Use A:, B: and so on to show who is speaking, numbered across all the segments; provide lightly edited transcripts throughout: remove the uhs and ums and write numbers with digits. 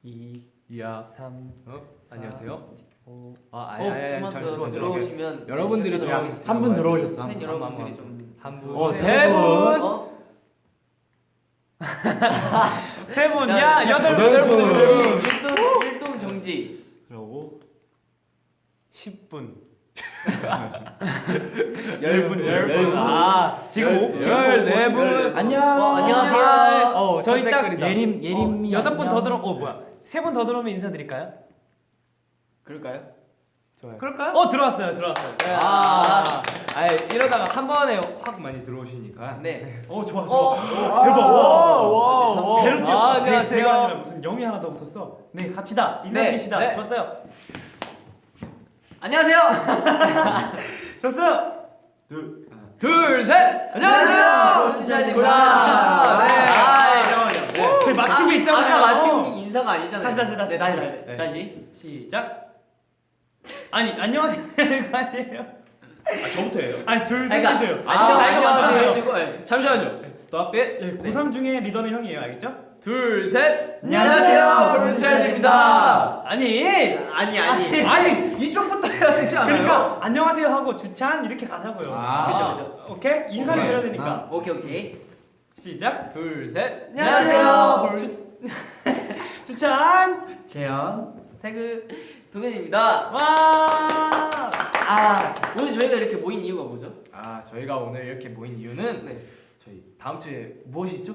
A: 2,
B: 이야.
A: 3,
B: 안녕하세요.
A: 5.
C: 조금만 더 들어오시면
B: 여러분들이 좀
A: 한 분 들어오셨어.
C: 팬 여러분들이 좀
B: 한 분,
A: 세 분.
B: 세 분,
C: 자,
B: 야, 여덟 분.
C: 일동 정지.
A: 그러고
B: 10분.
C: 10분.
B: 아, 지금 14분.
A: 안녕.
C: 안녕하세요.
B: 저희 딱
A: 예림이
B: 6분 더 들어. 뭐야? 3분 더 들어오면 인사드릴까요?
C: 그럴까요?
A: 좋아요.
B: 그럴까요? 들어왔어요.
C: 네.
B: 이러다가 한 번에 확 많이 들어오시니까.
C: 네.
B: 좋아.
A: 대박.
B: 와.
A: 배로 뛰었어.
B: 안녕하세요.
A: 배가 아니라 무슨 영이 하나 더 붙었어. 네, 갑시다. 인사드립시다.
B: 네.
A: 좋았어요.
C: 안녕하세요.
A: 좋았어요.
B: 둘, 셋.
C: 안녕하세요.
A: 룬샤입니다.
C: 네. 잠깐만요.
B: 저희 맞춘 게 있잖아요.
C: 아까 맞춘 게 인사가 아니잖아요.
A: 다시.
C: 네,
B: 네.
C: 다시.
A: 시작. 아니, 안녕하세요. 거 아니에요?
B: 저부터 해요.
A: 아니, 둘, 셋
C: 그러니까
A: 해줘요.
C: 안녕하세요 해주고. 네.
B: 잠시만요. 스톱 잇.
A: 예, 고3 중에 리더는 형이에요. 알겠죠?
B: 둘, 셋.
C: 안녕하세요. 룬차입니다.
A: 아니.
C: 아니.
B: 이쪽부터 해야 되지 않아요?
A: 그러니까 안녕하세요 하고 주찬 이렇게 가자고요.
C: 그렇죠.
A: 오케이? 인사를
B: 오케이.
A: 드려야 되니까.
C: 오케이.
A: 시작.
B: 둘, 셋.
C: 안녕하세요.
A: 주찬.
D: 재현
C: 태그 동현입니다.
A: 와.
C: 오늘 저희가 이렇게 모인 이유가 뭐죠?
B: 저희가 오늘 이렇게 모인 이유는
C: 네.
B: 저희 다음 주에 무엇이 있죠?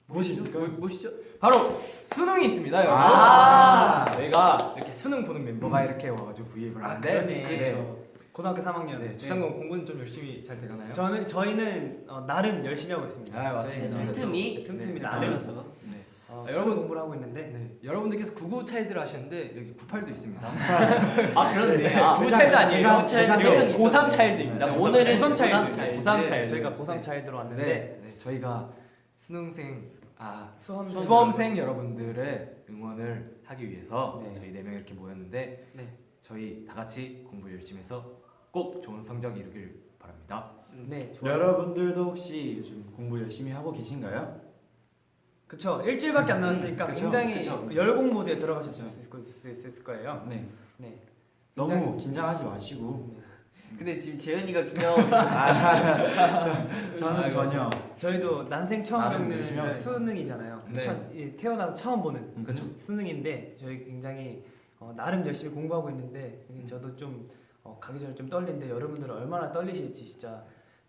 D: 무엇이 있을까요?
C: 무엇이죠?
B: 바로 수능이 있습니다, 여러분. 저희가 이렇게 수능 보는 멤버가 이렇게 와가지고 V앱을 하는데,
A: 그러네.
B: 네.
A: 고등학교 3학년.
B: 네, 주장군 공부는 좀 열심히 잘 돼가나요?
A: 저희는 나름 열심히 하고 있습니다.
B: 맞습니다.
A: 저희는
C: 틈틈이
A: 틈틈이
B: 네,
A: 나름
C: 하면서.
B: 네.
A: 여러분
B: 여러분
A: 공부를 하고 있는데
B: 네, 여러분들께서 99 차일드를 하시는데 여기 98도 있습니다.
C: 그렇네.
B: 99 차일드 아니에요.
D: 계산,
C: 차일드
B: 이거
C: 세 명이
B: 고3
C: 있었네.
B: 차일드입니다.
C: 네, 오늘은
B: 고3
C: 고3
B: 차일드.
C: 차일드.
B: 93 차일드.
A: 저희가 고3
B: 네.
A: 차에 들어왔는데
B: 네, 저희가 수능생
A: 수험생
B: 여러분들의 응원을 하기 위해서
A: 네.
B: 저희 4명 이렇게 모였는데
C: 네.
B: 저희 다 같이 공부 열심히 해서 꼭 좋은 성적 이루길 바랍니다.
A: 네, 좋아요.
D: 여러분들도 혹시 요즘 공부 열심히 하고 계신가요?
A: 그쵸. 일주일밖에 안 남았으니까
D: 그쵸,
A: 굉장히
D: 그쵸.
A: 열공 모드에 들어가실 수 있을 거예요.
D: 네.
A: 네.
D: 너무 긴장하지 마시고
C: 근데 지금 재현이가 긴장하고
D: 저는 전혀
A: 저희도 난생 처음
D: 나름
A: 겪는
D: 열심히 하고
A: 수능이잖아요.
B: 네.
A: 태어나서 처음 보는
B: 그쵸.
A: 수능인데 저희 굉장히 나름 열심히 공부하고 있는데 저도 좀 가기 전에 좀 떨리는데 여러분들은 얼마나 떨리실지 진짜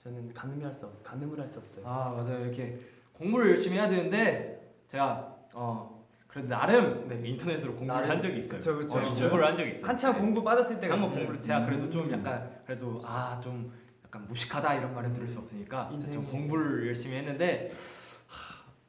A: 저는 가늠을 할 수 없어요.
B: 맞아요. 이렇게 공부를 열심히 해야 되는데 제가 그래도 나름 인터넷으로 공부를
C: 나름.
B: 한 적이 있어요.
A: 그쵸.
B: 공부를 한 적이 있어요.
A: 한참 공부 빠졌을 때가
B: 한번
A: 있어요.
B: 공부를 제가 그래도 좀 약간 그래도 좀 약간 무식하다 이런 말을 들을 수 없으니까
A: 인생이-
B: 좀 공부를 열심히 했는데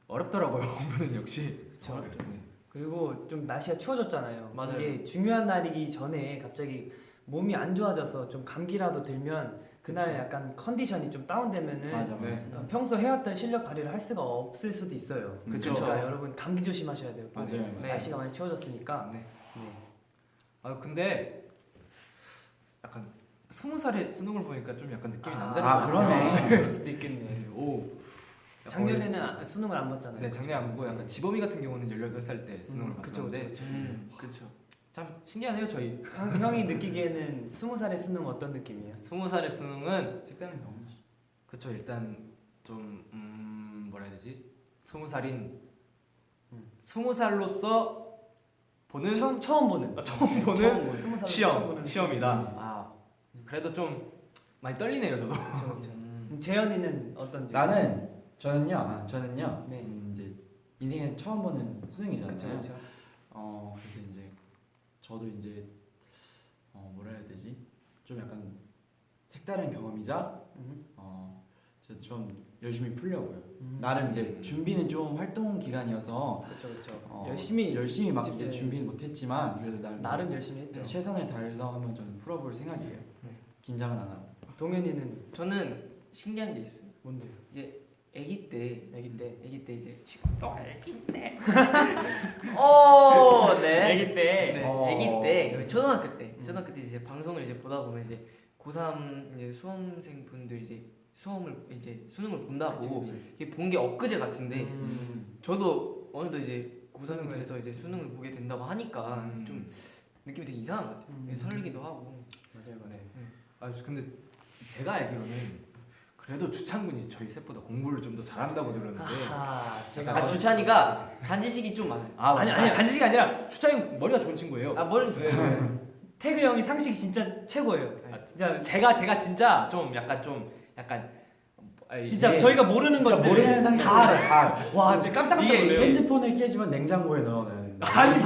B: 어렵더라고요. 공부는 역시.
A: 그쵸.
B: 네.
A: 그리고 좀 날씨가 추워졌잖아요.
C: 맞아요.
A: 이게 중요한 날이기 전에 갑자기 몸이 안 좋아져서 좀 감기라도 들면 그날
B: 그쵸.
A: 약간 컨디션이 좀 다운되면은
D: 맞아.
B: 네.
A: 평소 해왔던 실력 발휘를 할 수가 없을 수도 있어요.
B: 그쵸.
A: 그러니까 여러분 감기 조심하셔야 돼요.
D: 맞아요.
C: 네.
A: 날씨가 많이 추워졌으니까.
B: 네.
A: 네.
B: 근데 약간 20살에 수능을 보니까 좀 약간 느낌이
A: 아,
B: 남다르네요.
D: 그러네.
A: 그럴 수도 있겠네.
B: 네. 오.
A: 작년에는 수능을 안 봤잖아요.
B: 네, 작년에 안 보고 약간 지범이 같은 경우는 18살 때 수능을
A: 그쵸,
B: 봤었는데
A: 그쵸.
C: 그렇죠.
B: 참 신기하네요, 저희.
A: 형이 느끼기에는 20살의 수능 어떤 느낌이에요?
B: 20살의 수능은
D: 색다른 경험이죠.
B: 그쵸 일단 좀 뭐라 해야 되지? 20살인 20살로서 보는
A: 처음 보는
B: 처음 보는
A: 20살로 처음
B: 시험
A: 보는
B: 시험이다. 그래도 좀 많이 떨리네요, 저도.
A: 그쵸, 그쵸. 재현이는 어떤지?
D: 저는요
A: 네.
D: 이제 인생에서 처음 보는 수능이잖아요.
A: 그쵸, 그쵸.
D: 그래서 이제 저도 이제 뭐라 해야 되지? 좀 약간 색다른 경험이자 제가 좀 열심히 풀려고요. 나름 이제 준비는 좀 활동 기간이어서
A: 그쵸, 그쵸.
D: 열심히 막
A: 네.
D: 준비는 못했지만 그래도
A: 나름 열심히 했죠.
D: 최선을 다해서 한번 저는 풀어볼 생각이에요.
B: 네.
D: 긴장은 안 하고.
A: 동현이는
C: 저는 신기한 게 있어요.
A: 뭔데요?
C: 아기 때
A: 아기 때.
C: 이제 또 아기 때. 네.
A: 아기 때.
C: 네.
D: 어.
C: 아기 때 초등학교 때 이제 방송을 이제 보다 보면 이제 고3 이제 수험생 분들 이제 수능을 본다고
A: 그치.
C: 이게 본 게 엊그제 같은데
A: 음.
C: 저도 어느덧 이제 고3이 돼서 이제 수능을 보게 된다고 하니까 좀 느낌이 되게 이상한 것 같아요. 설레기도 하고.
A: 맞아요, 맞아요.
B: 아 근데 제가 알기로는 그래도 주찬군이 저희 셋보다 공부를 좀 더 잘한다고 들었는데.
C: 아 주찬이가 잔지식이 좀 많아요.
B: 아니 잔지식이 아니라 주찬이 머리가 좋은 친구예요.
C: 아 머리는 좋아요.
A: 태그 형이 상식이 진짜 최고예요. 진짜
B: 제가 진짜 좀 약간
A: 진짜
B: 이게
A: 저희가 모르는
D: 진짜
A: 것들
D: 모르는 상식 다.
A: 와, 진짜 깜짝 놀래요.
D: 핸드폰을 깨지면 냉장고에 넣어놔요.
A: 아니.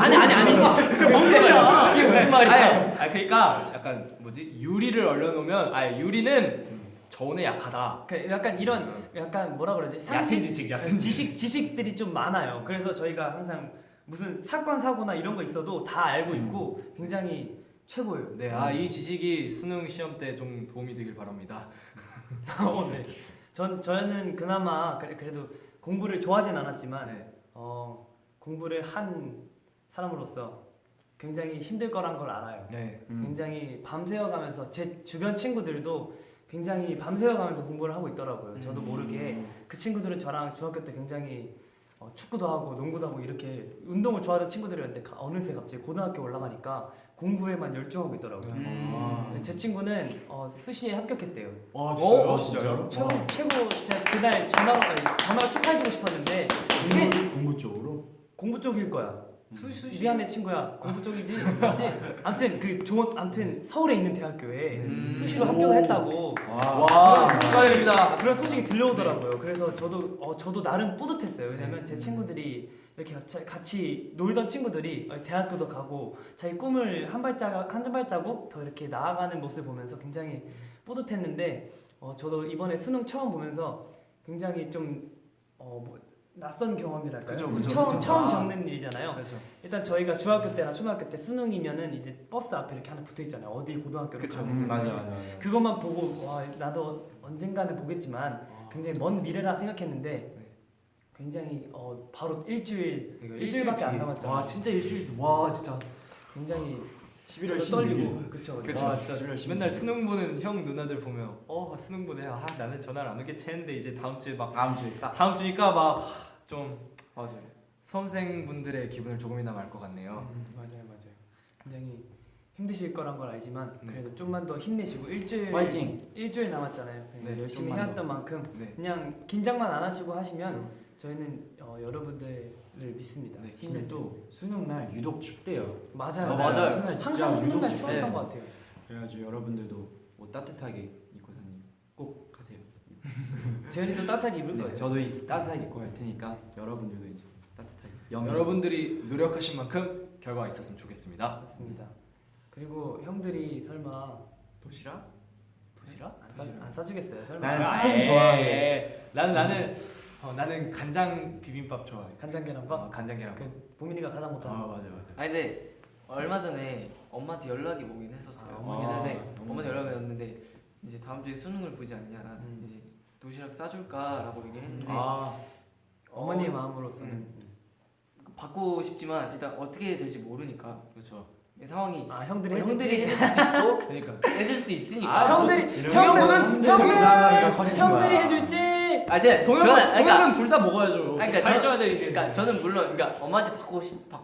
A: 그 멍청이야.
B: 이게 무슨 말이야? 그러니까 약간 뭐지 유리를 얼려놓으면 유리는 저온에 약하다.
A: 그 약간 이런 약간 뭐라 그러지?
B: 얕은
A: 지식들이 좀 많아요. 그래서 저희가 항상 무슨 사건 사고나 이런 거 있어도 다 알고 있고 굉장히 최고예요.
B: 네, 이 지식이 수능 시험 때 좀 도움이 되길 바랍니다.
A: 네. 저는 그나마 그래도 공부를 좋아하진 않았지만
B: 네.
A: 공부를 한 사람으로서 굉장히 힘들 거란 걸 알아요.
B: 네.
A: 굉장히 밤새워가면서 제 주변 친구들도 굉장히 밤새워가면서 공부를 하고 있더라고요. 저도 모르게 그 친구들은 저랑 중학교 때 굉장히 축구도 하고 농구도 하고 이렇게 운동을 좋아하던 친구들이었는데 어느새 갑자기 고등학교 올라가니까 공부에만 열중하고 있더라고요. 제 친구는 수시에 합격했대요.
B: 진짜요?
A: 최고 제가 그날 전화로 축하해주고 싶었는데
D: 공부 쪽으로?
A: 공부 쪽일 거야. 미안해 친구야, 공부 쪽이지 맞지? 아무튼 서울에 있는 대학교에 수시로 합격을 했다고.
B: 와 축하드립니다.
A: 그런 소식이 들려오더라고요. 그래서 저도 나름 뿌듯했어요. 왜냐면 제 친구들이 이렇게 같이 놀던 친구들이 대학교도 가고 자기 꿈을 한 발자국 더 이렇게 나아가는 모습을 보면서 굉장히 뿌듯했는데 저도 이번에 수능 처음 보면서 굉장히 좀 낯선 경험이랄까요?
D: 그죠.
A: 처음 겪는 일이잖아요.
B: 그렇죠.
A: 일단 저희가 중학교 때나 초등학교 때 수능이면은 이제 버스 앞에 이렇게 하나 붙어 있잖아요. 어디 고등학교를 가는지.
D: 맞아.
A: 그것만 보고 와 나도 언젠가는 보겠지만 굉장히 먼 미래라 생각했는데 굉장히 바로 일주일밖에 안 남았잖아요.
B: 와 진짜 일주일. 와 진짜.
A: 굉장히
D: 11월
A: 떨리고
D: 16일.
A: 그쵸.
B: 와 진짜
D: 11월 16일.
B: 맨날 수능 보는 형 누나들 보면 수능 보네. 나는 전화를 안 오겠지 했는데 이제 다음 주에 막
D: 다음 주에 딱.
B: 다음 주니까 막 좀
C: 맞아요.
B: 수험생분들의 기분을 조금이나마 알 것 같네요.
A: 맞아요. 굉장히 힘드실 거란 걸 알지만
B: 네.
A: 그래도 좀만 더 힘내시고
D: 파이팅.
A: 일주일 남았잖아요.
B: 네,
A: 열심히
D: 좀만
A: 해왔던 만큼
B: 네.
A: 그냥 긴장만 안 하시고 하시면 저희는 여러분들을 믿습니다.
B: 네,
D: 근데
A: 힘내세요.
D: 또 수능 날 유독 춥대요.
A: 맞아요.
C: 맞아요.
D: 수능 진짜
A: 항상 수능 날
D: 유독
A: 추웠던
D: 춥대요.
A: 것 같아요.
D: 그래가지고 여러분들도 옷 따뜻하게 입고 다니. 꼭 하세요.
A: 재현이도 따뜻하게 입을
D: 네,
A: 거예요.
D: 저도 따뜻하게 입고 갈 테니까 여러분들도 이제 따뜻하게.
B: 여러분들이 노력하신 만큼 결과가 있었으면 좋겠습니다.
A: 맞습니다. 그리고 형들이 설마
D: 도시락?
A: 안 싸주겠어요? 설마
D: 난 스팸 좋아해.
B: 나는 간장 비빔밥 좋아해.
A: 간장 계란밥?
B: 간장 계란밥.
A: 보민이가 가장 못하는.
B: 맞아.
C: 아니 근데 얼마 전에 엄마한테 연락이 오긴 했었어요.
A: 어머니
C: 예전에
D: 너무
C: 엄마한테 연락이 왔는데 이제 다음 주에 수능을 보지 않냐. 이제 도시락 싸줄까라고 얘기를 했는데
A: 어머니의 마음으로서는
C: 받고 싶지만 일단 어떻게 될지 모르니까
B: 그렇죠.
C: 이 상황이
A: 형들이
C: 형들이 해줄 수도 있고
B: 그러니까
C: 해줄 수도 있으니까.
A: 형들이 해줄지.
C: 이제
B: 동영은 둘 다 먹어야죠.
C: 그러니까
B: 잘 쪄야 되는데.
C: 그러니까 저는 물론 그러니까 엄마한테 받고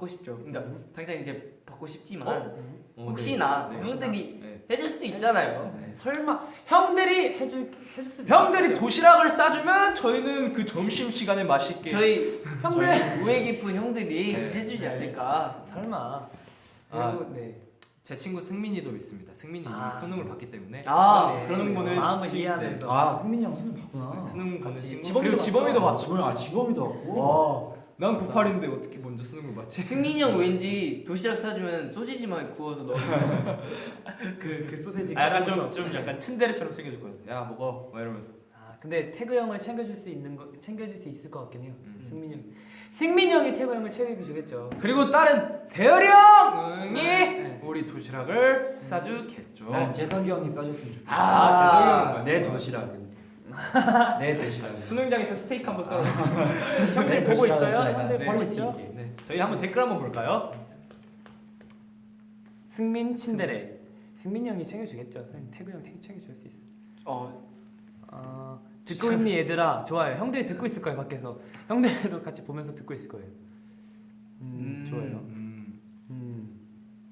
C: 싶죠. 그러니까 당장 이제 받고 싶지만 혹시나 형들이 해줄 수도 있잖아요.
A: 설마 형들이 해줄 수도
B: 형들이
A: 있겠죠?
B: 도시락을 싸주면 저희는 그 점심 시간에 맛있게
C: 저희
A: 형들
C: 우애 깊은 형들이
B: 네.
C: 해주지 않을까.
A: 설마.
B: 아.
A: 그리고 네.
B: 제 친구 승민이도 있습니다. 승민이 이미 수능을 봤기 때문에
C: 수능
B: 보는
A: 마음을
B: 친구,
A: 이해하면서.
D: 승민이 형 수능 봤구나.
B: 수능 보는
A: 같이
B: 친구.
A: 지범이도
B: 그리고 지범이도
A: 봤어.
B: 봤어.
D: 지범이도 왔고.
B: 와, 난 98인데 어떻게 먼저 수능을 봤지?
C: 승민이 형 왠지 도시락 싸주면 소시지만 구워서 넣어.
A: 그 소세지.
B: 약간 좀 약간 츤데레처럼 생겨줄 거야. 야 먹어, 막 이러면서.
A: 근데 태그 형을 챙겨줄 수 있을 것 같긴 해요. 승민이 형이 태그 형을 챙겨주겠죠.
B: 그리고 다른 대열이 형이 우리 도시락을 싸주겠죠.
D: 난 재석이 형이 싸줬으면 좋겠어.
B: 재석이 형은
D: 내 도시락은. 내 도시락은.
B: 수능장에서 스테이크 한번 썰어.
A: 형들 보고 있어요? 형들 보고
D: 퀄리티
A: 있죠?
D: 있게.
B: 네, 저희 한번 댓글 한번 볼까요?
A: 승민 친데레. 승민이 형이 챙겨주겠죠. 태그 형 챙겨줄 수 있어. 듣고 있니 얘들아? 좋아요. 형들이 듣고 있을 거예요 밖에서. 형들도 같이 보면서 듣고 있을 거예요. 좋아요.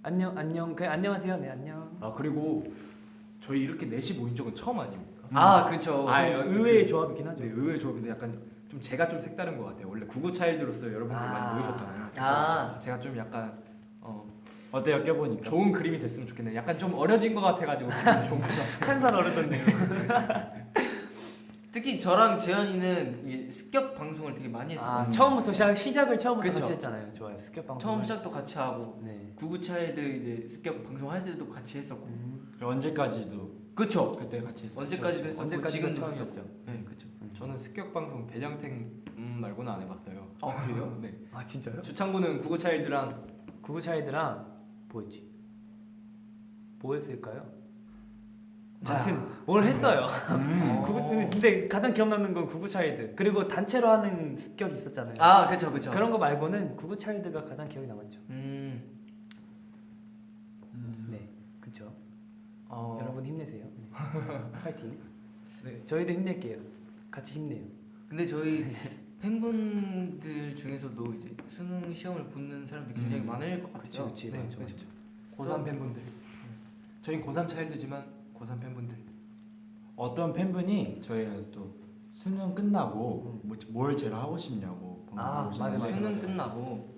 A: 안녕. 그 안녕하세요. 네 안녕.
B: 아 그리고 저희 이렇게 넷이 모인 적은 처음 아닙니까?
C: 아 그쵸.
B: 아,
A: 좀 의외의 조합이긴 하죠.
B: 네, 의외의 조합인데 약간 좀 제가 좀 색다른 것 같아요. 원래 구구 차일드로서 여러분들 많이 모이셨잖아요.
C: 아.
B: 제가 좀 약간
D: 어때요 껴보니까?
B: 좋은 그림이 됐으면 좋겠네요. 약간 좀 어려진 것 같아가지고 기분이 좋은 것 같아요.
A: 한 살 어려졌네요.
C: 특히 저랑 재현이는 이 습격 방송을 되게 많이 했어요.
A: 아 처음부터 시작을 처음부터
C: 그쵸.
A: 같이 했잖아요. 좋아요. 스킵 방송.
C: 처음 시작도 같이 하고
A: 네.
C: 구구차일드 이제 습격 방송 할 때도 같이 했었고.
D: 언제까지도
C: 그쵸.
D: 그때 같이 했었죠.
C: 언제까지도 했었고
A: 언제까지가
C: 지금도
A: 처음이었죠.
C: 했었고. 네, 그쵸.
B: 저는 습격 방송 배장탱 말고는 안 해봤어요.
C: 아 그래요?
B: 네.
A: 아 진짜요?
B: 주창구는 구구 차일드랑
A: 구구 차이드랑 뭐였지? 뭐였을까요?
C: 자.
A: 아무튼 뭘 했어요.
C: 어.
A: 근데 가장 기억 남는 건 구구 차이드. 그리고 단체로 하는 습격이 있었잖아요.
C: 아 그쵸 그쵸.
A: 그런 거 말고는 구구 차이드가 가장 기억에 남았죠. 네, 그렇죠. 여러분 힘내세요. 네. 파이팅.
B: 네.
A: 저희도 힘낼게요. 같이 힘내요.
C: 근데 저희 팬분들 중에서도 이제 수능 시험을 붙는 사람들이 굉장히 많을 것 같아요.
A: 그치,
B: 네,
A: 맞아,
B: 그쵸.
A: 맞아.
B: 고3 팬분들. 저희 고3 차일드지만 고3 팬분들.
D: 어떤 팬분이 저희가 또 수능 끝나고 뭘 제일 하고 싶냐고
A: 아,
D: 보내주셨는데
A: 맞아.
C: 수능 끝나고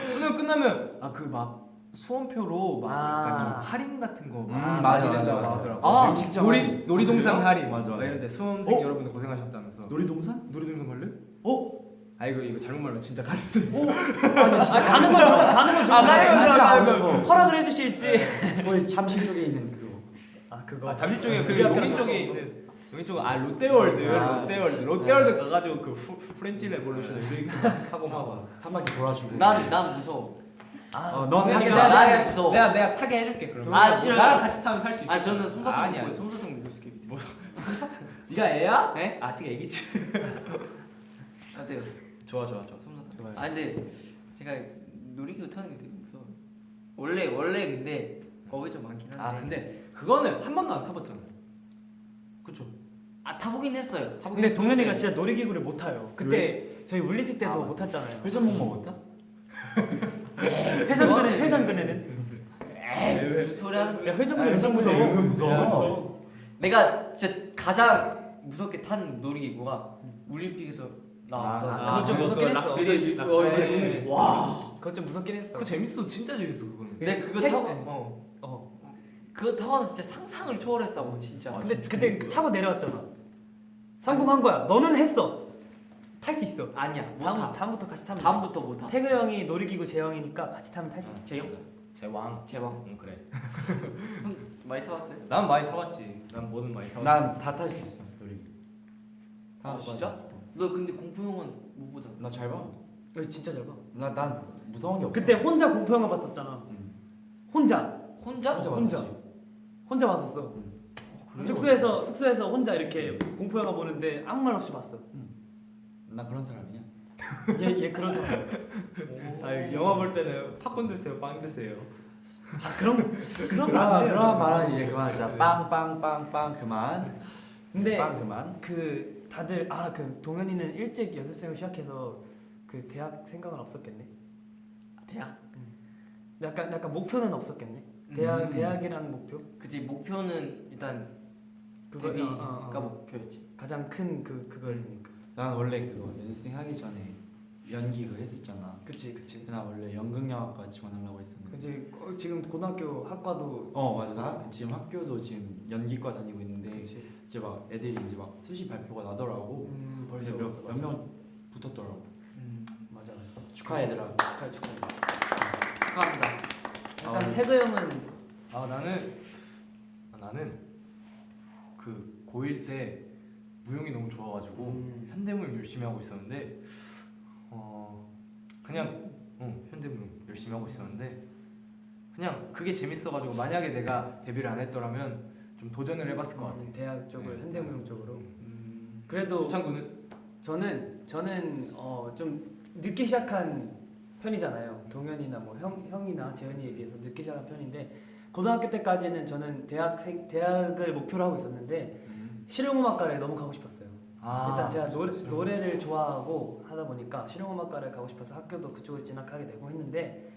B: 수능 끝나면 그 막 수험표로 막
A: 아.
B: 약간 좀 할인 같은 거
D: 맞아,
B: 많이
D: 맞아,
B: 된다고
D: 맞아.
B: 하더라고요.
C: 아,
D: 음식점
B: 놀이동산
D: 그래요?
B: 할인
D: 맞아,
B: 막
D: 맞아.
B: 이런데 수험생
D: 어?
B: 여러분들 고생하셨다면서.
D: 놀이동산?
B: 놀이동산 갈래?
D: 어?
B: 아 이거 잘못 말하면 진짜 갈 수도 있어.
A: 아, 가는 건 좀.
D: 진짜 가고 싶어.
A: 허락을 해주실지.
D: 거기 잠실 쪽에 있는 그거.
A: 아 그거.
B: 잠실 쪽에 그
A: 우리 학교랑
B: 용인 쪽에
A: 가까워.
B: 있는 용인 쪽 롯데월드
D: 아.
B: 롯데월드 가가지고 그 프렌치 레볼루션 이렇게 하고 막.
D: 한 바퀴 돌아주고.
C: 난 무서워.
D: 넌
B: 내가-
D: 타지
C: 내가-
D: 마.
C: 난 무서워.
B: 내가 타게 해줄게 그럼.
C: 아, 싫어요.
B: 나랑 같이 타면 탈 수 있어.
C: 아 저는 솜사탕
B: 아니야.
C: 먹고요. 솜사탕 먹고 싶게.
B: 뭐 네가 애야?
C: 네?
B: 아직 애기지.
C: 어때요?
B: 좋아.
C: 솜사탕.
A: 좋아요.
C: 아 근데 제가 놀이기구 타는 게 되게 무서워. 원래 근데 겁이 좀 많긴 한데.
B: 아 근데 그거는 한 번도 안 타봤잖아. 그쵸?
C: 타보긴 했어요.
A: 근데 동현이가 진짜 놀이기구를 못 타요. 그때 저희 물리피 때도
C: 아,
A: 못 탔잖아요.
D: 회전목 못 타?
A: 회전근에는
C: 에이 무슨 소리 하는 거야?
A: 야, 회전근에
D: 회전근에 은근 무서워.
C: 내가 진짜 가장 무섭게 탄 놀이기구가 울림픽에서 나왔던.
A: 그거 좀 무섭긴 했어.
C: 그래서 이거 이렇게 도는 게 와.
A: 그거 좀 무섭긴 했어.
B: 그거 재밌어. 진짜 재밌어 그거는.
C: 근데 그거
A: 택-
C: 타고
A: 어.
C: 그거 타고 나서 진짜 상상을 초월했다고 진짜.
B: 아,
A: 근데
B: 진짜
A: 그때
B: 재밌는
A: 타고 내려왔잖아. 성공한 거야. 너는 했어. 탈 수 있어.
C: 아니야 못 타.
A: 다음부터 같이 타면 돼.
C: 다음부터 못 타.
A: 태그 형이 놀이기구 제형이니까 같이 타면 탈 수 있어.
C: 재영?
B: 제왕.
C: 제왕.
B: 응 그래.
C: 형 많이 타봤어요?
B: 난 많이 타봤지. 난 뭐든 많이 타봤지.
D: 난 다 탈 수 있어. 놀이.
C: 아, 진짜? 너 근데 공포 영화는 못 보잖아.
D: 나잘 봐.
A: 야, 진짜 잘 봐.
D: 난 무서운 게 없어.
A: 그때 혼자 공포 영화 봤었잖아. 혼자
C: 혼자?
A: 혼자.
D: 봤었지.
A: 혼자 봤었어. 숙소에서 혼자 이렇게 공포 영화 보는데 아무 말 없이 봤어.
D: 나 그런 사람이야.
A: 얘 그런 사람.
B: 아 영화 볼 때는 팝콘 드세요, 빵 드세요.
A: 아 그런 거안 돼요.
D: 그런 말은 이제 그만하자. 빵빵빵빵 그만.
A: 근데
D: 빵 그만.
A: 그 다들 그 동현이는 일찍 연습생을 시작해서 그 대학 생각은 없었겠네.
C: 대학?
A: 약간 목표는 없었겠네.
C: 음.
A: 대학이라는 목표.
C: 그치 목표는 일단
A: 그거
C: 데뷔가 목표였지.
A: 가장 큰 그거였으니까.
D: 난 원래 그거 연습생 하기 전에 연기 그거 했었잖아.
A: 그치.
D: 나 원래 연극영화과 지원하려고 했었는데.
A: 그치. 지금 고등학교 학과도.
D: 맞아. 나 지금 학교도 지금 연기과 다니고 있는데
A: 그치.
D: 이제 막 애들이 이제 막 수시 발표가 나더라고.
A: 벌써
D: 근데 몇명 붙었더라고.
A: 맞아.
D: 축하해 얘들아.
A: 축하해.
C: 축하합니다.
A: 약간 태그 형은
B: 나는 그 고1 때 무용이 너무 좋아가지고 현대무용 열심히 하고 있었는데 그냥 현대무용 열심히 하고 있었는데 그냥 그게 재밌어가지고 만약에 내가 데뷔를 안 했더라면 좀 도전을 해봤을 것 같아.
A: 대학 쪽을
B: 네.
A: 현대무용 쪽으로. 그래도
B: 주창구는
A: 저는 좀 늦게 시작한 편이잖아요. 동현이나 뭐 형이나 재현이에 비해서 늦게 시작한 편인데 고등학교 때까지는 저는 대학을 목표로 하고 있었는데 실용음악과를 너무 가고 싶었어요. 일단 제가 노래를 좋아하고 하다 보니까 실용음악과를 가고 싶어서 학교도 그쪽으로 진학하게 되고 했는데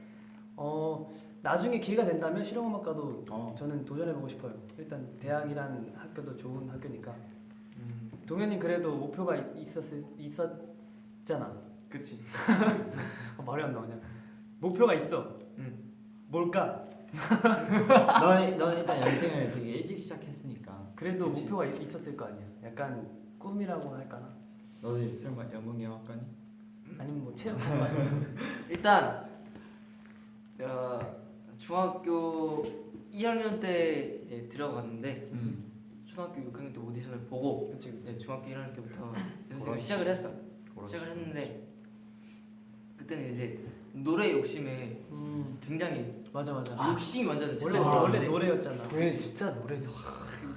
A: 나중에 기회가 된다면 실용음악과도 저는 도전해보고 싶어요. 일단 대학이란 학교도 좋은 학교니까. 동현이 그래도 목표가 있었잖아.
C: 그치.
A: 말이 안 나오냐. 목표가 있어. 뭘까?
D: 넌 일단 연생을 되게 일찍 시작했으니까.
A: 그래도
C: 그치.
A: 목표가 있었을 거 아니야. 약간 꿈이라고 할까나?
D: 너도 설마 연극영화과니?
A: 아니면 뭐 체육?
C: 일단 중학교 1학년 때 이제 들어갔는데 초등학교 6학년 때 오디션을 보고
A: 그치.
C: 이제 중학교 1학년 때부터 연습을
B: 그렇지.
C: 시작을 했어. 시작을 했는데 그때는 이제 노래 욕심에 굉장히
A: 맞아.
C: 욕심이 완전
A: 원래
C: 찔렀는데
A: 노래였잖아.
B: 동현이 진짜 노래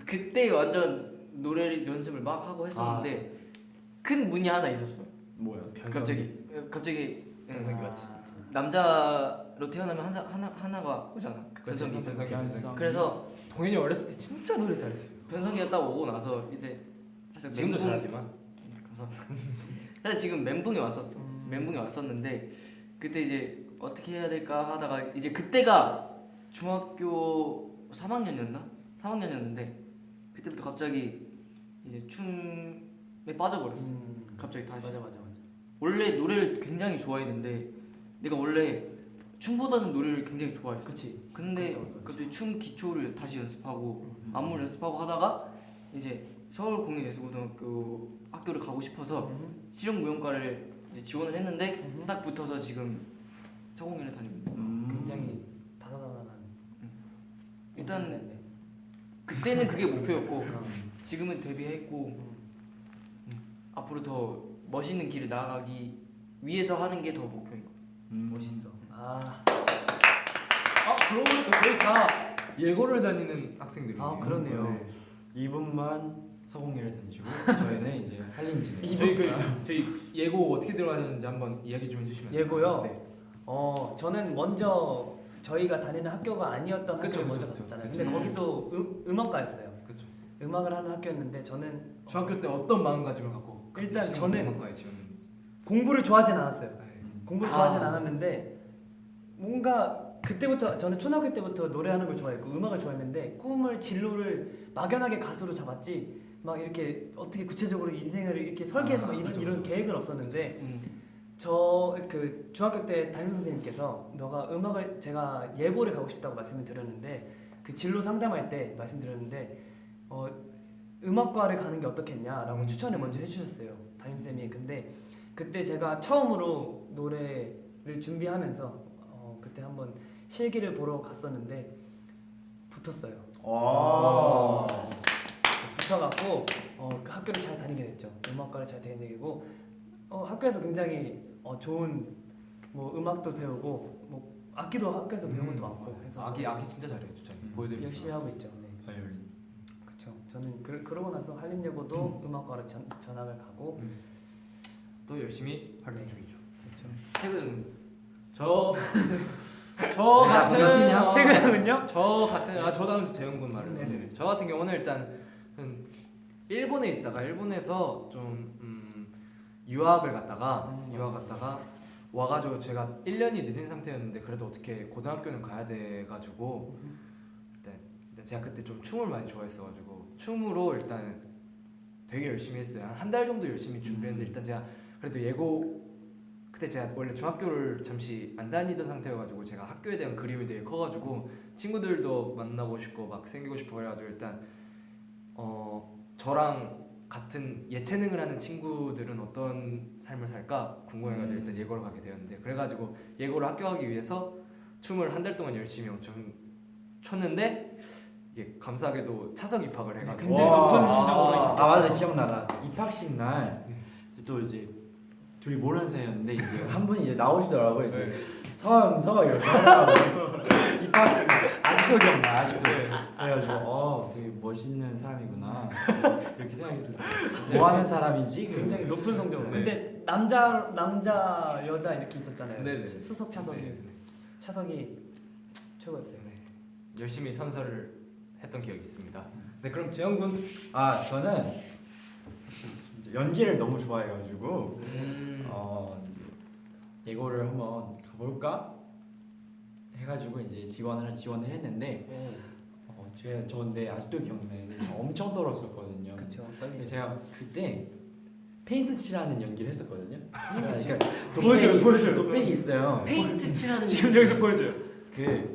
C: 그때 완전 노래 연습을 막 하고 했었는데 큰 문이 하나 있었어.
D: 뭐야?
C: 갑자기
B: 변성기 맞지?
C: 남자로 태어나면 하나가 오잖아. 변성기.
D: 변성.
C: 그래서
B: 동현이 어렸을 때 진짜 노래 잘했어요.
C: 변성기가 딱 오고 나서 이제 살짝
B: 지금도
C: 멘붕-
B: 잘하지만
C: 감사합니다. 사실 지금 멘붕이 왔었어. 멘붕이 왔었는데 그때 이제 어떻게 해야 될까 하다가 이제 그때가 중학교 3학년이었나? 3학년이었는데 그때부터 갑자기 이제 춤에 빠져버렸어. 갑자기 다시.
A: 맞아.
C: 원래 노래를 굉장히 좋아했는데 내가 원래 춤보다는 노래를 굉장히 좋아했어.
A: 그치.
C: 근데 갑자기 춤 기초를 다시 연습하고 안무 연습하고 하다가 이제 서울공인예술고등학교 학교를 가고 싶어서 실용무용과를 이제 지원을 했는데 딱 붙어서 지금 서공예를 다닙니다.
A: 굉장히 다사다난한.
C: 일단
A: 인생이었네.
C: 그때는 그게 목표였고 지금은 데뷔했고 앞으로 더 멋있는 길을 나아가기 위해서 하는 게 더 목표인 거.
A: 멋있어.
B: 그러고 보니까 거의 다 예고를 다니는 학생들이에요.
A: 아, 그러네요.
D: 이분만 서공예를 다니시고 저희는 이제 한림진.
B: 저희 예고 어떻게 들어가셨는지 한번 이야기 좀 해주시면.
A: 예고요?
B: 네.
A: 저는 먼저 저희가 다니는 학교가 아니었던
B: 그쵸,
A: 학교를 먼저
B: 그쵸,
A: 갔었잖아요.
B: 그쵸.
A: 근데 거기도 음악과였어요.
B: 그렇죠.
A: 음악을 하는 학교였는데 저는
B: 중학교 때 어떤 마음가짐을 갖고
A: 일단
B: 갑자기
A: 저는
B: 실용음악과에 지원했는지.
A: 공부를 좋아하진 않았어요.
B: 네.
A: 공부를 좋아하진 않았는데 뭔가 그때부터 저는 초등학교 때부터 노래하는 걸 좋아했고 음악을 좋아했는데 꿈을 진로를 막연하게 가수로 잡았지 막 이렇게 어떻게 구체적으로 인생을 이렇게 설계해서 막 이런 계획은 없었는데 저 그 중학교 때 담임 선생님께서 너가 음악을 제가 예고를 가고 싶다고 말씀을 드렸는데 그 진로 상담할 때 말씀드렸는데 음악과를 가는 게 어떻겠냐라고 추천을 먼저 해주셨어요 담임 쌤이. 근데 그때 제가 처음으로 노래를 준비하면서 그때 한번 실기를 보러 갔었는데 붙었어요. 붙어갖고 그 학교를 잘 다니게 됐죠. 음악과를 잘 다니게 되고 학교에서 굉장히 좋은 뭐 음악도 배우고 뭐 악기도 학교에서 배운 것도 많고 해서
B: 악기 진짜 잘해요, 주찬이. 보여드릴게요.
A: 열심히 하고 있죠. 네.
D: 바이올린.
A: 그렇죠. 저는 그러고 나서 한림예고도 음악과로 전학을 가고
B: 또 열심히 활동
A: 네.
B: 중이죠.
A: 그렇죠.
C: 퇴근
B: 저
D: 내가 불렀냐?
A: 퇴근하면요?
B: 저 같은 저 다음 재영군 말을.
A: 네네.
B: 저 같은 경우는 일단 일본에 있다가 일본에서 좀 유학 갔다가 와가지고 제가 1년이 늦은 상태였는데 그래도 어떻게 고등학교는 가야 돼가지고 일단 제가 그때 좀 춤을 많이 좋아했어가지고 춤으로 일단 되게 열심히 했어요. 한 달 정도 열심히 준비했는데 일단 제가 그래도 예고 그때 제가 원래 중학교를 잠시 안 다니던 상태여가지고 제가 학교에 대한 그림이 되게 커가지고 친구들도 만나고 싶고 막 생기고 싶어 그래가지고 일단 저랑 같은 예체능을 하는 친구들은 어떤 삶을 살까 궁금해가지고 일단 예고를 가게 되었는데 그래가지고 예고를 합격하기 위해서 춤을 한 달 동안 열심히 엄청 췄는데 이게 감사하게도 차석 입학을 해가지고
A: 굉장히 높은 성적으로
D: 맞아 기억나다. 입학식 날 또 이제 둘이 모르는 사이였는데 이제 한 분이 이제 나오시더라고요. 이제 선서 이렇게 하더라고요. 입학식 날 아직도 기억나 아직도. 그래가지고 되게 멋있는 사람이구나 이렇게 생각했었어요. 뭐 하는 사람인지
A: 굉장히 높은 성적으로.
B: 네.
A: 근데 남자 여자 이렇게 있었잖아요.
B: 네네.
A: 수석 차석이
B: 네.
A: 차석이 최고였어요.
B: 네. 열심히 선서를 했던 기억이 있습니다. 네 그럼 재영군
D: 저는 이제 연기를 너무 좋아해가지고 이제 예고를 한번 가볼까 해가지고 이제 지원을 했는데 저 근데 아직도 기억나요. 엄청 떨었었거든요.
A: 그쵸.
D: 근데 제가 그때 페인트 칠하는 연기를 했었거든요. 그러니까
A: 보여줘요.
D: 도백이 있어요.
C: 페인트 칠하는
A: 지금 여기서 보여줘요.
D: 그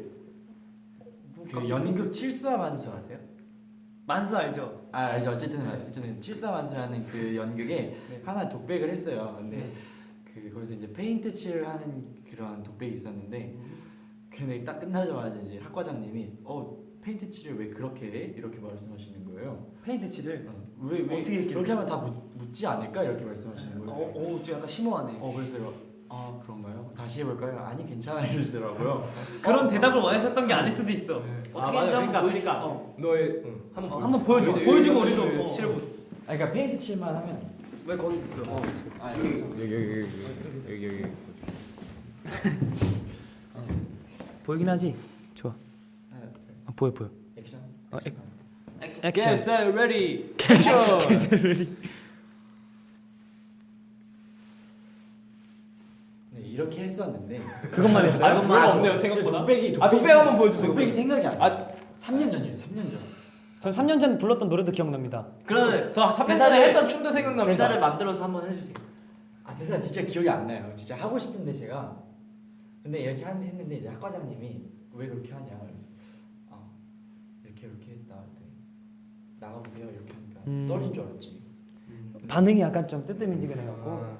D: 연극 칠수와 만수 아세요?
A: 만수 알죠?
D: 알죠. 어쨌든 칠수와 만수라는 그 연극에
A: 네.
D: 하나 독백을 했어요. 근데 거기서 이제 페인트 칠하는 그런 독백이 있었는데 근데 딱 끝나자마자 이제 학과장님이 페인트 칠을 왜 그렇게 해? 이렇게 말씀하시는 거예요.
A: 페인트 칠을
D: 왜
A: 어떻게 했길래?
D: 이렇게 하면 다 묻지 않을까 이렇게 말씀하시는 거예요.
A: 좀 약간 심오하네.
D: 그래서 제가 그런가요? 다시 해볼까요? 아니 괜찮아 이러시더라고요.
A: 그런 대답을 원하셨던 게 아닐 수도 있어.
C: 어떻게 했는지 한번 보여주시죠.
B: 너의
A: 한번 보여줘. 보여주고 우리도 실해보.
D: 그러니까 페인트 칠만 하면
A: 왜 거기 있어?
B: 여기
A: 보이긴 하지. 좋아. 보여.
D: 액션.
C: 액션.
A: 액션.
B: Get set ready.
D: 네 이렇게 했었는데
A: 그것만 했어요?
B: 아 별로 없네요 생각보다.
D: 독백이
B: 독백 한번 보여주세요.
D: 독백이 생각이 안 나. 3년 전이에요. 3년 전.
A: 전 3년 전 불렀던 노래도 기억납니다.
C: 그러면
B: 저 3년
C: 대사를-
B: 전에 했던 춤도 생각납니다.
C: 대사를 만들어서 한번 해주세요.
D: 대사 진짜 기억이 안 나요. 진짜 하고 싶은데 제가 근데 이렇게 했는데 이제 학과장님이 왜 그렇게 하냐 그래서 이렇게 했다 그랬더니 나가보세요 이렇게 하니까 떨어진 줄 알았지.
A: 반응이 약간 좀 뜨뜻미지근해갖고.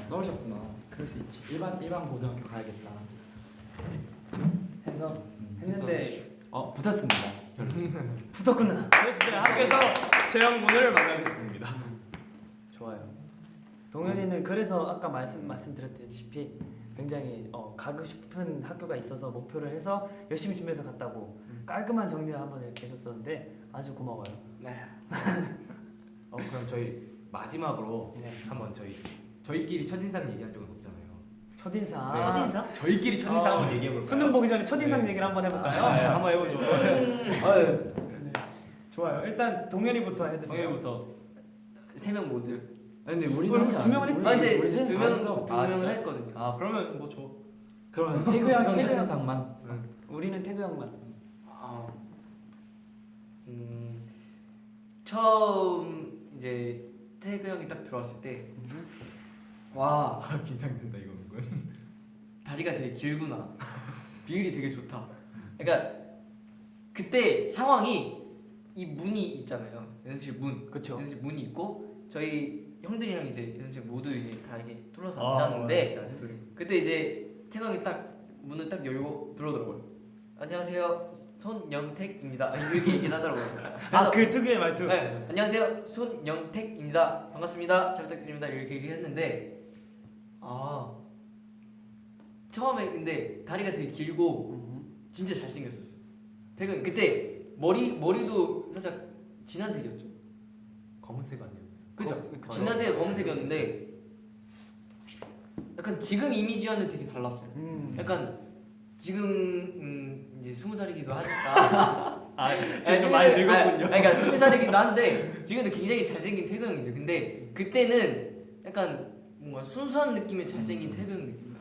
D: 떨어졌구나.
A: 그럴 수 있지.
D: 일반 고등학교 가야겠다.
A: 해서 했는데
D: 붙었습니다.
A: 붙었구나.
B: 그래서 제가 학교에서 재영군을 만나게 됐습니다.
A: 좋아요. 동현이는 그래서 아까 말씀드렸다시피 굉장히 가고 싶은 학교가 있어서 목표를 해서 열심히 준비해서 갔다고 깔끔한 정리를 한번 이렇게 해줬었는데 아주 고마워요.
C: 네.
B: 그럼 저희 마지막으로
A: 네.
B: 한번 저희끼리 첫인상 얘기한 적은 없잖아요.
A: 첫인상.
C: 첫인상?
B: 저희끼리 첫인상 한번 얘기해 볼까요?
A: 수능 보기 전에 첫인상
B: 네.
A: 얘기를 한번 해볼까요?
B: 한번 해보죠.
A: 네. 좋아요. 일단 동현이부터 해주세요.
B: 정혜부터.
C: 3명 모두.
D: 근데 우리는
A: 우리
D: 하지
A: 두 명은
D: 않았어.
A: 했지.
C: 근데
D: 우리 셋은
C: 두
D: 다 했어.
C: 명, 두
B: 아,
C: 명을
B: 진짜?
C: 했거든요.
B: 그러면 뭐 저.
D: 그러면 태그 형상만.
A: 우리는 태그 형만.
C: 처음 이제 태그 형이 딱 들어왔을 때 와,
B: 긴장된다 이거 은근.
C: 다리가 되게 길구나. 비율이 되게 좋다. 그러니까 그때 상황이 이 문이 있잖아요. 연습실 문.
A: 그쵸.
C: 연습실 문이 있고 저희 형들이랑 이제 연습실 모두 이제 다 이렇게 뚫어서
B: 아,
C: 앉았는데 그때 이제 태그 형이 딱 문을 딱 열고 들어오더라고요. 안녕하세요. 손영택입니다. 이렇게 얘기를 하더라고요. 그래서
A: 그 특유의 말투.
C: 네, 안녕하세요. 손영택입니다. 반갑습니다. 잘 부탁드립니다. 이렇게 얘기를 했는데 처음에 근데 다리가 되게 길고 진짜 잘생겼었어요. 태근 그때 머리도 살짝 진한 색이었죠.
B: 검은색 아니에요?
C: 그죠? 진한 색이 검은색이었는데 약간 지금 이미지와는 되게 달랐어요. 약간 지금 이제 20살이기도 하니까
B: 지금도 많이 늙었군요.
C: 그러니까 20살이기도 한데 지금도 굉장히 잘생긴 태그 형이죠. 근데 그때는 약간 뭔가 순수한 느낌의 잘생긴 태그 형 느낌.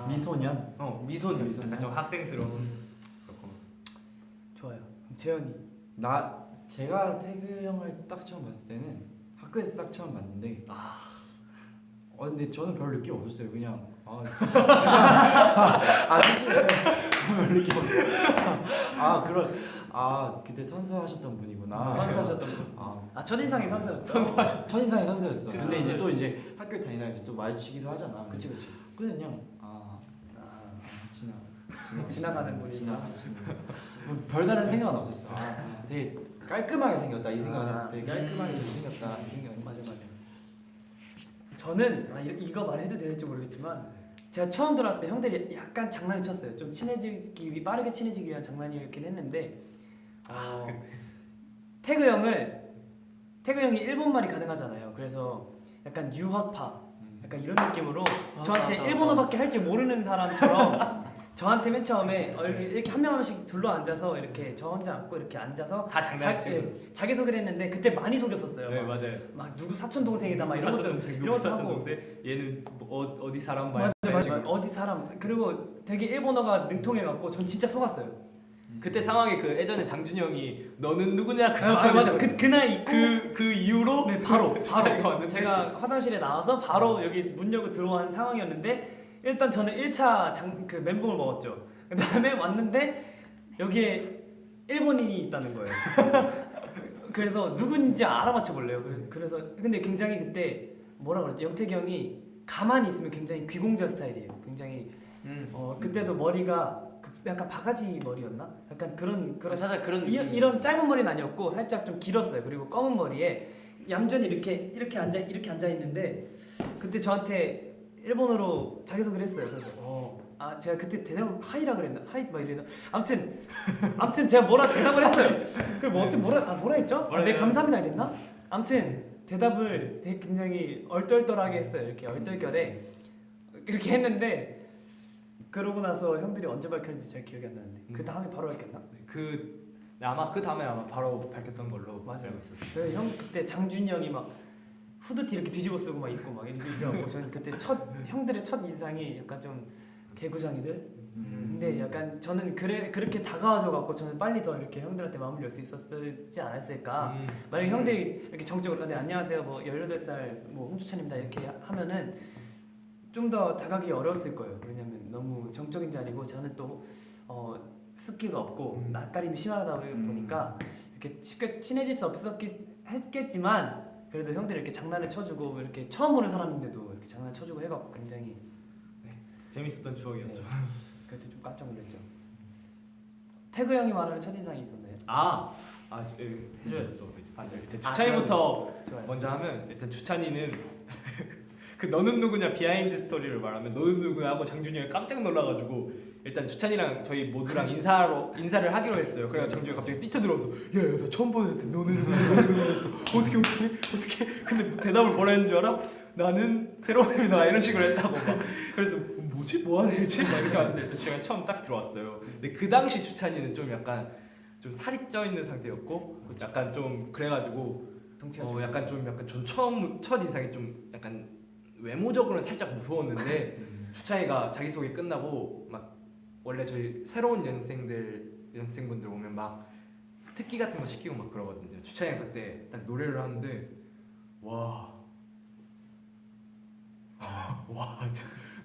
D: 미소년.
C: 미소년.
B: 약간 좀 학생스러운. 그렇고.
A: 좋아요. 그럼 재현이.
D: 제가 태그 형을 딱 처음 봤을 때는 학교에서 딱 처음 봤는데 근데 저는 별 느낌 없었어요. 그냥 솔직히 별 느낌 없어요. 그때 선수하셨던 분이구나.
A: 선수하셨던 분. 첫인상이 선수였어.
D: 첫인상이 선수였어. 근데 이제 또 이제 학교 다니다가 이제 또 마주치기도 하잖아.
A: 그치.
D: 그냥
A: 지나가는 분이구나.
D: 지나가는 분. 별다른 생각은 없었어. 되게 깔끔하게 생겼다 이 생각은 했어. 되게 깔끔하게 잘 생겼다 이 생각은 했어.
A: 맞아. 저는 이거 말해도 될지 모르겠지만 제가 처음 들어왔을 때 형들이 약간 장난을 쳤어요. 좀 빠르게 친해지기 위한 장난이었긴 했는데 태그 형이 일본말이 가능하잖아요. 그래서 약간 유학파 약간 이런 느낌으로 저한테 일본어밖에 할 줄 모르는 사람처럼 저한테 맨 처음에 이렇게 한 명 한 명씩 둘러 앉아서 이렇게 저 혼자 앉고 이렇게 앉아서
B: 다 장난치고.
A: 자기 소개를 했는데 그때 많이 속였었어요.
B: 네
A: 막,
B: 맞아요.
A: 막 누구 사촌 동생이다 막 이런 것들
B: 동생,
A: 이런
B: 누구
A: 것도
B: 사촌
A: 하고.
B: 동생, 얘는 뭐 어디 사람 봐요.
A: 맞아. 어디 사람. 그리고 되게 일본어가 능통해갖고 전 진짜 속았어요.
B: 그때 상황이 그 예전에 장준이 형이 너는 누구냐 그
A: 맞아.
B: 상황이었거든요.
A: 그날 있고
B: 그 이후로
A: 네 바로
B: 주차이가 왔는데
A: 제가 화장실에 나와서 바로 여기 문 열고 들어온 상황이었는데 일단 저는 1차 그 멘붕을 먹었죠. 그 다음에 왔는데 여기에 일본인이 있다는 거예요. 그래서 누군지 알아맞혀 볼래요. 그래서 근데 굉장히 그때 뭐라 그러지? 영택이 형이 가만히 있으면 굉장히 귀공자 스타일이에요. 굉장히 그때도 머리가 약간 바가지 머리였나? 약간 그런
C: 살짝 그런 느낌.
A: 이런 짧은 머리는 아니었고 살짝 좀 길었어요. 그리고 검은 머리에 얌전히 이렇게 앉아 있는데 그때 저한테 일본어로 자기소개를 했어요. 그래서 제가 그때 대답을 하이라 그랬나? 하이 막 이랬나? 아무튼 제가 뭐라 대답을 했어요. 그리고 뭐 어떻게 뭐라 했죠? 네 감사합니다 이랬나? 아무튼 대답을 되게 굉장히 얼떨떨하게 했어요. 이렇게 얼떨결에 이렇게 했는데 그러고 나서 형들이 언제 밝혔는지 잘 기억이 안 나는데 그 다음에 바로 밝혔나?
B: 아마 그 다음에 아마 바로 밝혔던 걸로
A: 맞아요.
B: 알고 있었어요.
A: 그래서 형 그때 장준이 형이 막 후드티 이렇게 뒤집어 쓰고 막 입고 막 이러고 저는 그때 형들의 첫 인상이 약간 좀 개구장이들. 근데 약간 저는 그렇게 다가와줘 갖고 저는 빨리 더 이렇게 형들한테 마음을 열 수 있었지 않았을까. 만약에 형들이 이렇게 정적으로 네 안녕하세요 뭐 18살 뭐 홍주찬입니다 이렇게 하면은 좀 더 다가기 어려웠을 거예요. 왜냐면 너무 정적인 자리고 저는 또 습기가 없고 낯가림이 심하다 보니까 이렇게 쉽게 친해질 수 없었겠지만 그래도 형들이 이렇게 장난을 쳐주고 이렇게 처음 보는 사람인데도 이렇게 장난 쳐주고 해갖고 굉장히
B: 재밌었던 추억이었죠.
A: 네. 그때 좀 깜짝 놀랐죠. 태그 형이 말하는 첫 인상이 있었나요?
B: 해줘야죠 또 이제 맞아요. 일단 주찬이부터
A: 좋아요.
B: 먼저 하면 일단 주찬이는 그 너는 누구냐 비하인드 스토리를 말하면 너는 누구냐 하고 장준이 형이 깜짝 놀라가지고 일단 주찬이랑 저희 모두랑 인사를 하기로 했어요. 그래서 장준이가 갑자기 뛰쳐들어오면서 야야 나 처음 보는 애한테 너는 누구냐 했어. 어떻게 근데 대답을 뭐라 했는 줄 알아? 나는 새로운 애다 이런 식으로 했다고 막 그래서 뭐지 뭐 하는 애지 막 이렇게 왔는데 주찬이가 처음 딱 들어왔어요. 근데 그 당시 주찬이는 좀 약간 좀 살이 쪄 있는 상태였고 약간 좀 그래가지고
A: 덩치가
B: 약간 첫 인상이 좀 약간 외모적으로는 살짝 무서웠는데 주차이가 자기소개 끝나고 막 원래 저희 새로운 연생분들 오면 막 특기 같은 거 시키고 막 그러거든요. 주차이가 그때 딱 노래를 하는데 와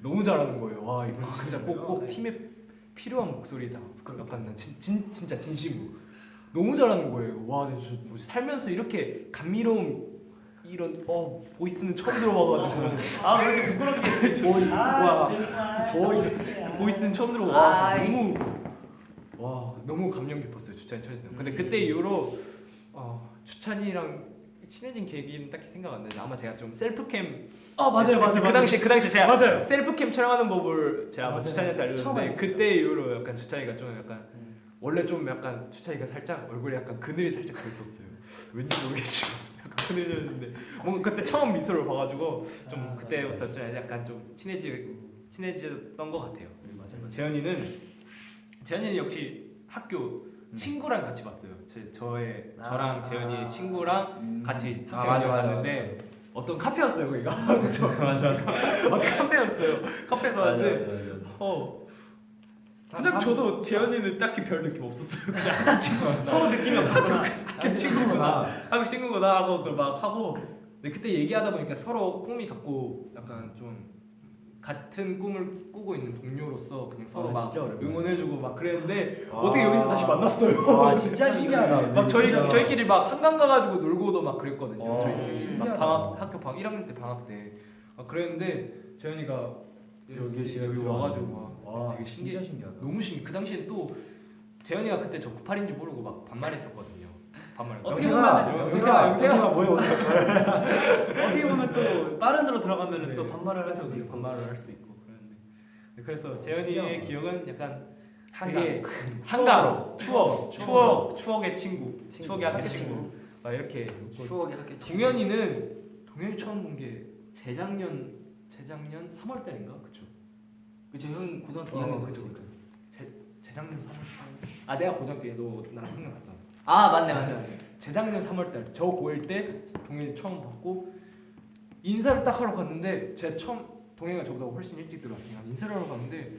B: 너무 잘하는 거예요. 와 이건 진짜 꼭 팀에 필요한 목소리다. 약간 난 진짜 진심으로 너무 잘하는 거예요. 와, 저 뭐지 살면서 이렇게 감미로운 이런 보이스는 처음 들어봐가지고
A: 왜 이렇게 부끄럽게
B: 보이스는 처음 들어봐. 너무 감명 깊었어요. 주찬이 처에서. 근데 그때 이후로 주찬이랑 친해진 계기는 딱히 생각 안 나는데 아마 제가 좀 셀프캠
A: 맞아요.
B: 그 당시 제가
A: 맞아요.
B: 셀프캠 촬영하는 법을 제가 아마
A: 맞아요.
B: 주찬이한테
A: 처음
B: 알려줬는데
A: 알려줬죠.
B: 그때 이후로 약간 주찬이가 좀 약간 원래 좀 약간 주찬이가 살짝 얼굴에 약간 그늘이 살짝 졌었어요. 왠지 모르겠지만 약간 그늘이 졌는데 뭔가 그때 처음 미소를 봐가지고 좀 그때부터 좀 약간 좀 친해졌던 것 같아요.
A: 맞아요.
B: 재현이는 역시 학교 친구랑 같이 봤어요. 저랑 재현이의 친구랑 같이
D: 맞아.
B: 갔는데 어떤 카페였어요 거기가. 맞아. 어떤 카페였어요. 카페에서 왔는데 그냥 저도 재현이는 딱히 별 느낌 없었어요. 그냥 학교 친구. 서로 느낌이 학교 친구구나 하고 그걸 막 하고. 근데 그때 얘기하다 보니까 서로 꿈이 같고 약간 좀 같은 꿈을 꾸고 있는 동료로서 그냥 서로 막 응원해주고 막 그랬는데 어떻게 여기서 다시 만났어요?
D: 진짜 신기하다.
B: 막 저희끼리 막 한강 가가지고 놀고도 막 그랬거든요. 저희끼리 막
D: 신기하다.
B: 학교 1학년 때 방학 때 그랬는데 재현이가
D: 여기
B: 와가지고 막 되게
D: 진짜 신기하다.
B: 너무 신기. 그 당시엔 또 재현이가 그때 저 98인지 모르고 막 반말했었거든요. 반말.
A: 어떻게
D: 영태가 뭐야?
A: 어떻게 보면 또 빠른으로 들어가면
B: 네.
A: 또 반말을 할 수도 있고.
B: 반말을 할 수 있고 그랬는데. 그래서 재현이의
D: 신기하다.
B: 기억은 약간
A: 한강.
B: 한강 추억의 친구, 추억의 학교 친구. 막 이렇게.
C: 추억의 학교 친구.
B: 동현이 처음 본 게 재작년 3월 달인가 그쵸?
C: 그쵸 형이 고등학교 2학년
B: 그쵸. 재작년 3월달. 아 내가 고등학교 때 너 나랑 학년 갔잖아.
C: 아 맞네.
B: 재작년 3월달 저 고1 때 동현이 처음 봤고 인사를 딱 하러 갔는데 제가 처음 동현이가 저보다 훨씬 일찍 들어왔으니까 인사를 하러 갔는데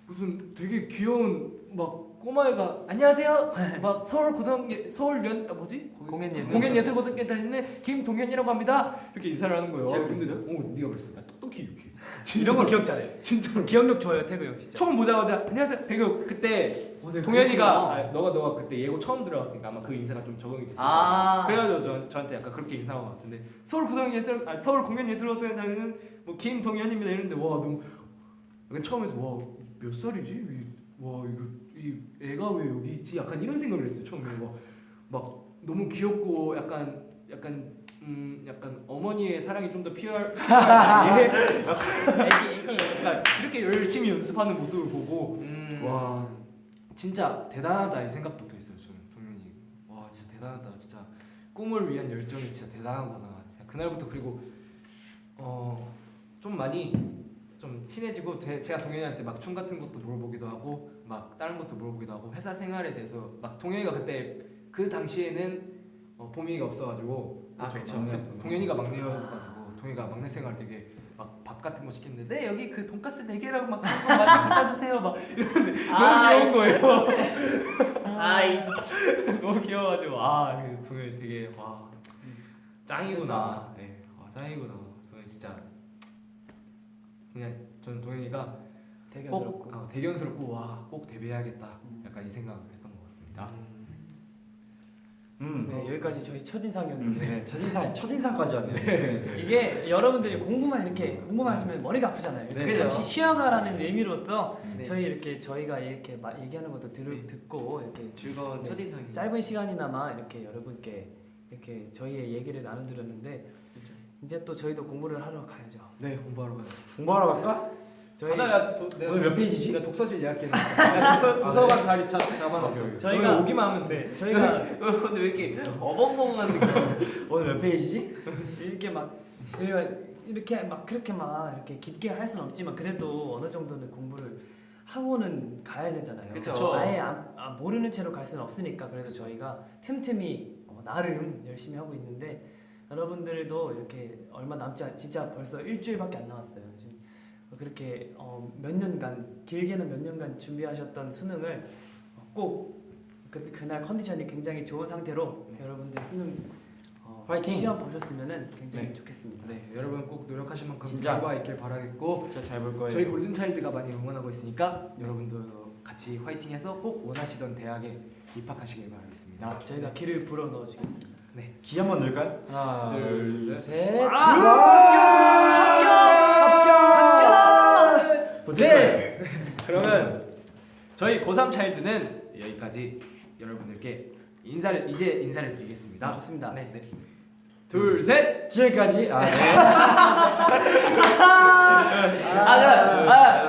B: 무슨 되게 귀여운 막 꼬마애가 안녕하세요 막 공연예술고등학교 다니는 김동현이라고 합니다 이렇게 인사를 하는 거예요.
C: 제가
B: 근데
C: 그랬어요?
B: 네가 그랬어. 나 똑똑히 이렇게
A: 이런 거 기억 잘해.
B: 진짜
A: 기억력 좋아요 태그 형 진짜.
B: 처음 보자마자 안녕하세요. 그리고 그때 동현이가 너가 그때 예고 처음 들어갔으니까 아마 그 인사가 좀 적응이 됐을 거예요.
C: 아
B: 그래가지고 저한테 약간 그렇게 인사한 것 같은데 서울 공연예술고등학교 다니는 뭐 김동현입니다 이랬는데 와 너무 약간 처음에서 와 몇 살이지? 와 이거 이 애가 왜 여기 있지? 약간 이런 생각을 했어요 처음에. 막 너무 귀엽고 약간 어머니의 사랑이 좀 더 필요할 애기 약간 이렇게 열심히 연습하는 모습을 보고 와 진짜 대단하다 이 생각부터 했어요. 저는 동현이 와 진짜 대단하다. 진짜 꿈을 위한 열정이 진짜 대단하구나. 진짜 그날부터 그리고 좀 많이 좀 친해지고 제가 동현이한테 막 춤 같은 것도 물어보기도 하고 막 다른 것도 물어보기도 하고 회사 생활에 대해서 막 동현이가 그때 그 당시에는 보미가 없어가지고
C: 그쵸.
B: 동현이가 막내여가지고 동현이가 막내 생활 되게 막 밥 같은 거 시켰는데 네 여기 그 돈가스 4개랑 막 그런 거 많이 갖다 주세요 막 이러는데 너무 귀여운 거예요. 너무 귀여워가지고 동현이 되게 와 짱이구나. 네, 짱이구나. 동현이 진짜 그냥 저는 동현이가 꼭 대견스럽고 와 꼭 데뷔해야겠다 약간 이 생각을 했던 것 같습니다.
A: 네 여기까지 저희 첫인상이었는데
D: 네, 첫인상까지 왔네요.
A: 이게 여러분들이 공부하시면 머리가 아프잖아요.
D: 네,
A: 그래서
C: 그죠.
A: 잠시 쉬어가라는 의미로서
C: 네.
A: 저희가 이렇게 얘기하는 것도 듣고 이렇게
C: 즐거운
A: 네.
C: 첫인상이.
A: 짧은 시간이나마 이렇게 여러분께 이렇게 저희의 얘기를 나눠드렸는데 이제 또 저희도 공부를 하러 가야죠.
B: 네 공부하러 가요.
D: 공부하러 갈까?
A: 저희
B: 내가
D: 오늘 몇 페이지지?
B: 내가 독서실 예약해놨어. 도서관 자리 잡아놨어.
A: 저희가
B: 오기만 하면 돼.
A: 네 저희가
C: 근데 왜 이렇게 어벙벙한 느낌?
D: 오늘 몇 페이지지?
A: 이렇게 막 저희가 이렇게 막 그렇게 막 이렇게 깊게 할 수는 없지만 그래도 어느 정도는 공부를 하고는 가야 되잖아요.
C: 그쵸.
A: 아예 모르는 채로 갈 수는 없으니까 그래도 저희가 틈틈이 나름 열심히 하고 있는데 여러분들도 이렇게 얼마 남지 진짜 벌써 일주일밖에 안 남았어요. 지금 그렇게 몇 년간 길게는 몇 년간 준비하셨던 수능을 꼭 그날 컨디션이 굉장히 좋은 상태로 여러분들 수능
D: 화이팅!
A: 시험 보셨으면은 굉장히
B: 네.
A: 좋겠습니다.
B: 네 여러분 꼭 노력하신 만큼
D: 진짜.
B: 결과 있길 바라겠고
D: 진짜 잘 볼 거예요.
B: 저희 골든차일드가 많이 응원하고 있으니까 여러분도 같이 화이팅해서 꼭 원하시던 대학에 입학하시길 바라겠습니다.
A: 저희가 길을 불어 넣어주겠습니다.
B: 네.
D: 기 한번 넣을까요? 하나,
B: 둘,
D: 둘,
B: 셋.
D: 셋. 합격!
B: 네. 그러면 저희 고3 차일드는 여기까지 여러분들께 인사를 드리겠습니다.
A: 좋습니다.
B: 네. 네. 둘, 셋.
D: 지금까지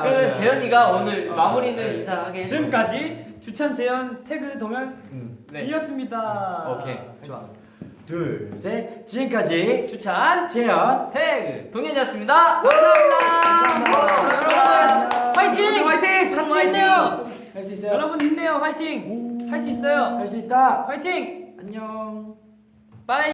C: 그러면 재현이가 오늘 마무리는 인사하게.
A: 지금까지 주찬 재현 태그 동현
B: 네.
A: 이었습니다.
D: 오케이. 좋아. 둘, 셋. 지금까지
A: 주찬
D: 재현.
B: 태그.
C: 동현이었습니다.
A: 감사합니다. 화이팅!
C: 화이팅!
A: 같이
C: 화이팅!
A: 힘내요.
D: 할 수 있어요?
A: 여러분 힘내요. 화이팅! 할 수 있어요.
D: 할 수 있다.
A: 화이팅!
D: 안녕.
A: 빠이.